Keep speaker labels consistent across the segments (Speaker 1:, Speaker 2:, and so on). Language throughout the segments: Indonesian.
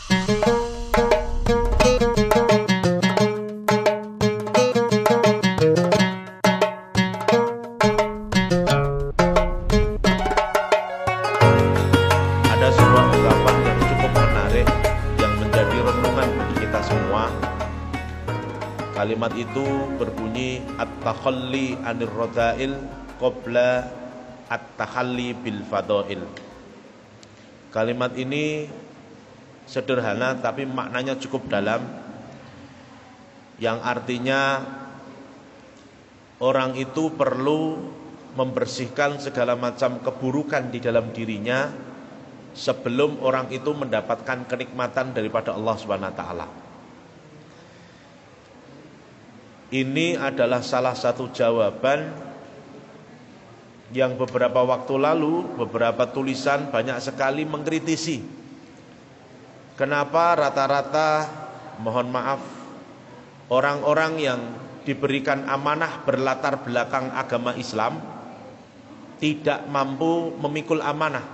Speaker 1: Ada sebuah ungkapan yang cukup menarik yang menjadi renungan bagi kita semua. Kalimat itu berbunyi at-takhalli 'anir radha'il qabla at-takhalli bil fadail. Kalimat ini sederhana tapi maknanya cukup dalam, yang artinya orang itu perlu membersihkan segala macam keburukan di dalam dirinya sebelum orang itu mendapatkan kenikmatan daripada Allah Subhanahu wa taala. Ini adalah salah satu jawaban yang beberapa waktu lalu beberapa tulisan banyak sekali mengkritisi. Kenapa rata-rata, mohon maaf, orang-orang yang diberikan amanah berlatar belakang agama Islam tidak mampu memikul amanah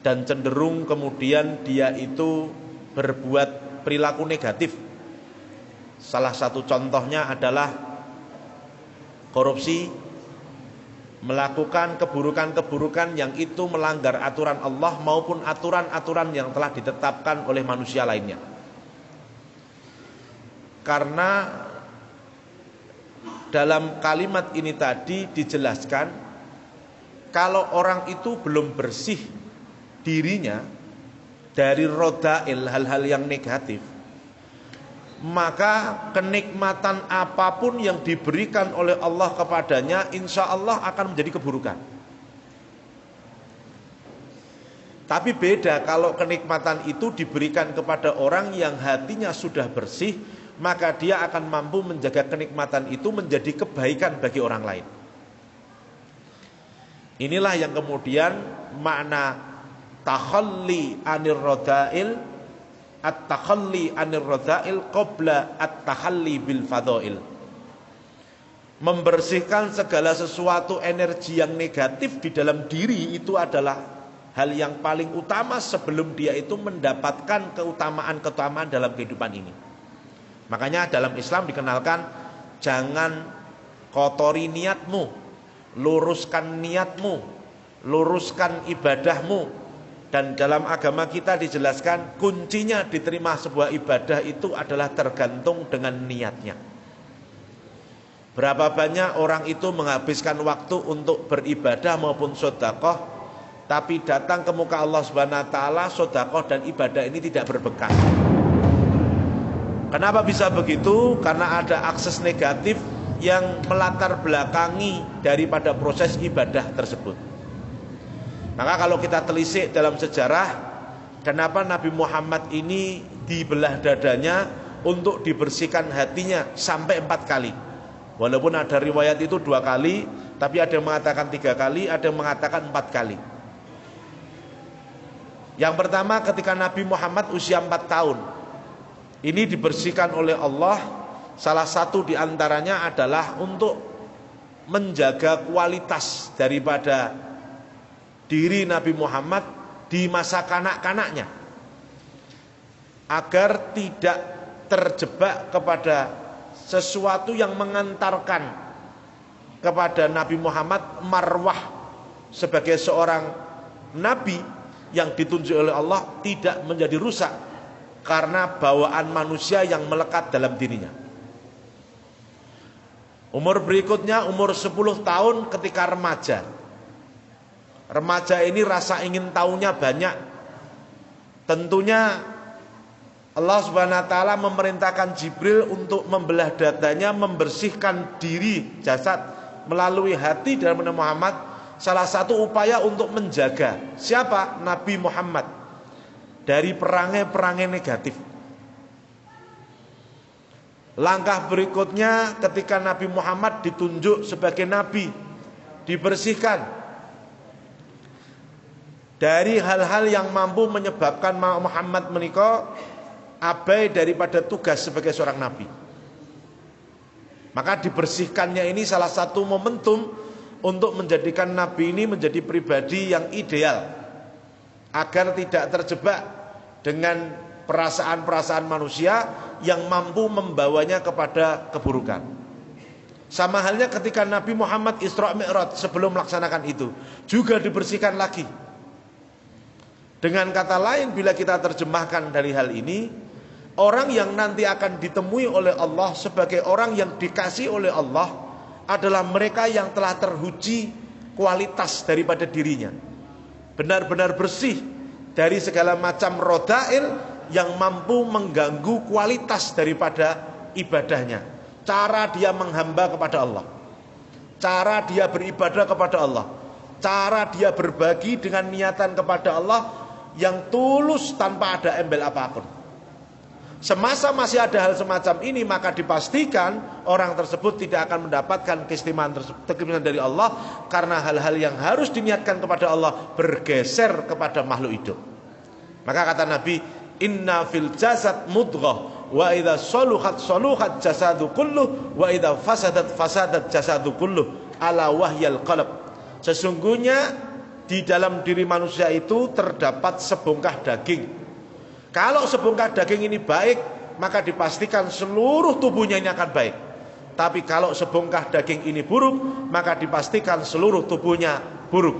Speaker 1: dan cenderung kemudian dia itu berbuat perilaku negatif. Salah satu contohnya adalah korupsi, melakukan keburukan-keburukan yang itu melanggar aturan Allah maupun aturan-aturan yang telah ditetapkan oleh manusia lainnya. Karena dalam kalimat ini tadi dijelaskan, kalau orang itu belum bersih dirinya dari rodail, hal-hal yang negatif, maka kenikmatan apapun yang diberikan oleh Allah kepadanya insya Allah akan menjadi keburukan. Tapi beda kalau kenikmatan itu diberikan kepada orang yang hatinya sudah bersih, maka dia akan mampu menjaga kenikmatan itu menjadi kebaikan bagi orang lain. Inilah yang kemudian makna takhalli 'anir radha'il, at-takhalli 'anir radha'il qabla at-takhalli bil fadail. Membersihkan segala sesuatu energi yang negatif di dalam diri itu adalah hal yang paling utama sebelum dia itu mendapatkan keutamaan-keutamaan dalam kehidupan ini. Makanya dalam Islam dikenalkan, jangan kotori niatmu, luruskan niatmu, luruskan ibadahmu. Dan dalam agama kita dijelaskan kuncinya diterima sebuah ibadah itu adalah tergantung dengan niatnya. Berapa banyak orang itu menghabiskan waktu untuk beribadah maupun sedekah, tapi datang ke muka Allah Subhanahu wa taala, sedekah dan ibadah ini tidak berbekas. Kenapa bisa begitu? Karena ada akses negatif yang melatar belakangi daripada proses ibadah tersebut. Maka kalau kita telisik dalam sejarah, kenapa Nabi Muhammad ini dibelah dadanya untuk dibersihkan hatinya sampai 4 kali. Walaupun ada riwayat itu 2 kali, tapi ada yang mengatakan 3 kali, ada yang mengatakan 4 kali. Yang pertama ketika Nabi Muhammad usia 4 tahun, ini dibersihkan oleh Allah. Salah satu diantaranya adalah untuk menjaga kualitas daripada diri Nabi Muhammad di masa kanak-kanaknya, agar tidak terjebak kepada sesuatu yang mengantarkan kepada Nabi Muhammad marwah sebagai seorang nabi yang ditunjuk oleh Allah tidak menjadi rusak karena bawaan manusia yang melekat dalam dirinya. Umur berikutnya umur 10 tahun ketika remaja. Remaja ini rasa ingin tahunya banyak. Tentunya Allah Subhanahu wa taala memerintahkan Jibril untuk membelah dadanya, membersihkan diri jasad melalui hati dari Nabi Muhammad. Salah satu upaya untuk menjaga siapa? Nabi Muhammad dari perangai-perangai negatif. Langkah berikutnya ketika Nabi Muhammad ditunjuk sebagai nabi, dibersihkan dari hal-hal yang mampu menyebabkan Muhammad menika abai daripada tugas sebagai seorang nabi. Maka dibersihkannya ini salah satu momentum untuk menjadikan nabi ini menjadi pribadi yang ideal, agar tidak terjebak dengan perasaan-perasaan manusia yang mampu membawanya kepada keburukan. Sama halnya ketika Nabi Muhammad Isra Mi'raj, sebelum melaksanakan itu juga dibersihkan lagi. Dengan kata lain, bila kita terjemahkan dari hal ini, orang yang nanti akan ditemui oleh Allah sebagai orang yang dikasih oleh Allah adalah mereka yang telah teruji kualitas daripada dirinya, benar-benar bersih dari segala macam rodail yang mampu mengganggu kualitas daripada ibadahnya, cara dia menghamba kepada Allah, cara dia beribadah kepada Allah, cara dia berbagi dengan niatan kepada Allah yang tulus tanpa ada embel apapun. Semasa masih ada hal semacam ini, maka dipastikan orang tersebut tidak akan mendapatkan keistimewaan dari Allah, karena hal-hal yang harus diniatkan kepada Allah bergeser kepada makhluk hidup. Maka kata Nabi, inna fil jasad mudghah wa idza saluhat jasadu kulluh wa idza fasadat jasadu kulluh ala wahyal qalb. Sesungguhnya di dalam diri manusia itu terdapat sebongkah daging. Kalau sebongkah daging ini baik, maka dipastikan seluruh tubuhnya ini akan baik. Tapi kalau sebongkah daging ini buruk, maka dipastikan seluruh tubuhnya buruk.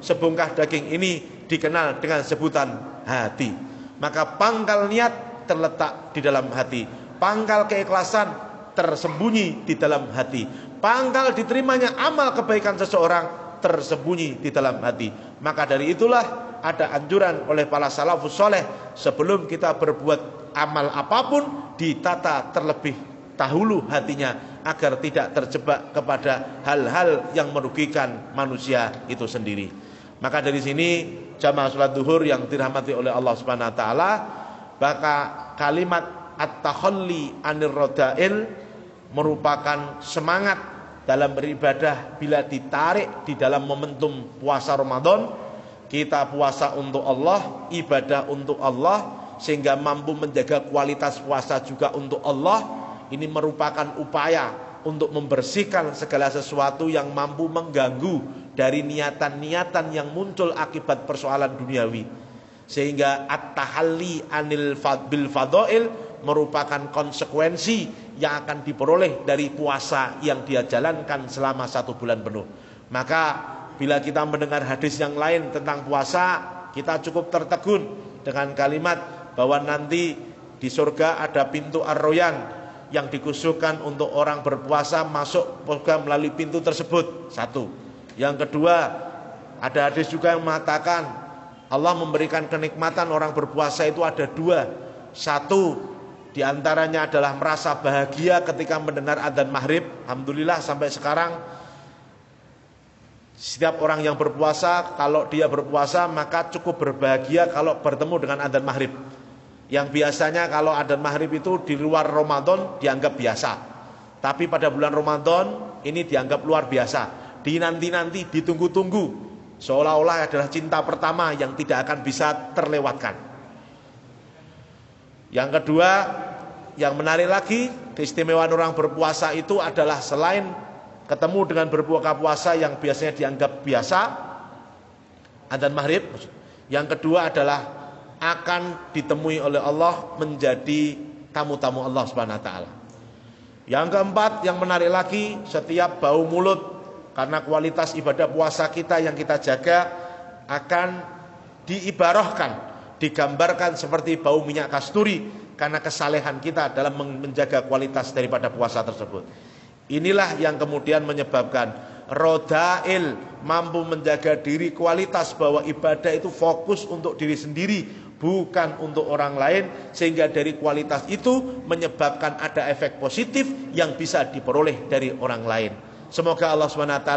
Speaker 1: Sebongkah daging ini dikenal dengan sebutan hati. Maka pangkal niat terletak di dalam hati, pangkal keikhlasan tersembunyi di dalam hati, pangkal diterimanya amal kebaikan seseorang tersembunyi di dalam hati. Maka dari itulah ada anjuran oleh para salafus soleh, sebelum kita berbuat amal apapun, ditata terlebih dahulu hatinya agar tidak terjebak kepada hal-hal yang merugikan manusia itu sendiri. Maka dari sini jamaah salat duhur yang dirahmati oleh Allah Subhanahu wa taala, maka kalimat at-takhalli anir rodail merupakan semangat dalam beribadah bila ditarik di dalam momentum puasa Ramadan. Kita puasa untuk Allah, ibadah untuk Allah, sehingga mampu menjaga kualitas puasa juga untuk Allah. Ini merupakan upaya untuk membersihkan segala sesuatu yang mampu mengganggu dari niatan-niatan yang muncul akibat persoalan duniawi. Sehingga at-tahalli anil bil fadail merupakan konsekuensi yang akan diperoleh dari puasa yang dia jalankan selama 1 bulan penuh. Maka bila kita mendengar hadis yang lain tentang puasa, kita cukup tertegun dengan kalimat bahwa nanti di surga ada pintu ar-royan yang dikhususkan untuk orang berpuasa masuk surga melalui pintu tersebut. Satu. Yang kedua, ada hadis juga yang mengatakan Allah memberikan kenikmatan orang berpuasa itu ada 2. Satu, diantaranya adalah merasa bahagia ketika mendengar adzan maghrib. Alhamdulillah sampai sekarang setiap orang yang berpuasa, kalau dia berpuasa maka cukup berbahagia kalau bertemu dengan adzan maghrib. Yang biasanya kalau adzan maghrib itu di luar Ramadan dianggap biasa, tapi pada bulan Ramadan ini dianggap luar biasa, dinanti-nanti, ditunggu-tunggu, seolah-olah adalah cinta pertama yang tidak akan bisa terlewatkan. Yang kedua, yang menarik lagi, keistimewaan orang berpuasa itu adalah selain ketemu dengan berbuka puasa yang biasanya dianggap biasa, adzan maghrib, yang kedua adalah akan ditemui oleh Allah menjadi tamu-tamu Allah Subhanahu wa taala. Yang keempat, yang menarik lagi, setiap bau mulut karena kualitas ibadah puasa kita yang kita jaga akan diibarahkan, digambarkan seperti bau minyak kasturi karena kesalehan kita dalam menjaga kualitas daripada puasa tersebut. Inilah yang kemudian menyebabkan rodail mampu menjaga diri, kualitas bahwa ibadah itu fokus untuk diri sendiri, bukan untuk orang lain, sehingga dari kualitas itu menyebabkan ada efek positif yang bisa diperoleh dari orang lain. Semoga Allah SWT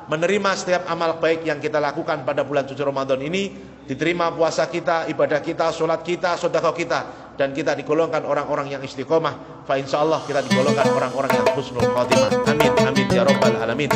Speaker 1: menerima setiap amal baik yang kita lakukan pada bulan suci Ramadan ini, diterima puasa kita, ibadah kita, sholat kita, sedekah kita, dan kita digolongkan orang-orang yang istiqomah. Fa insyaallah kita digolongkan orang-orang yang husnul khotimah. Amin amin ya rabbal alamin.